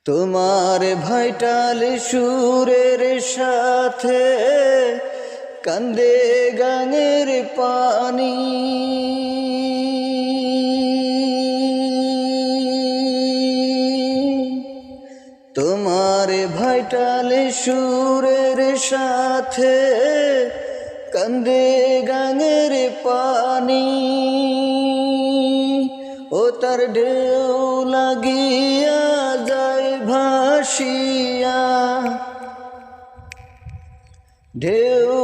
তোমার ভাইটাল সুরের সাথে কান্দে গাঙের পানি, তোমার ভাইটাল সুরের সাথে কান্দে গাঙের পানি। ও তার ঢেউ লাগিয়া যায় ভাসিয়া, ঢেউ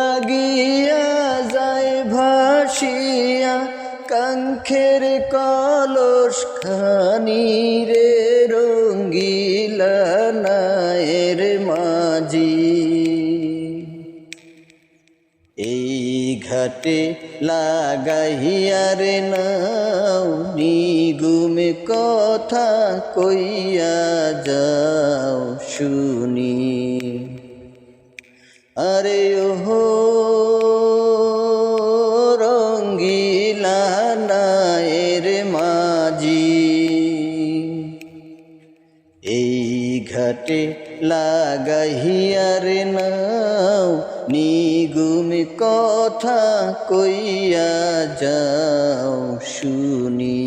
লাগিয়া যায় ভাসিয়া কাঙ্খের কলস খানি রে রঙ্গিলা নায়ের মাঝি। এই ঘাটে লাগাইয়ার নাও নিগুমে কথা কইয়া যাও শুনি। আরে ওহো রঙ্গিলা নায়ের মাঝি, এই ঘাটে লাগাইয়ার নাও নিগুমে কথা কইয়া যাও শুনি।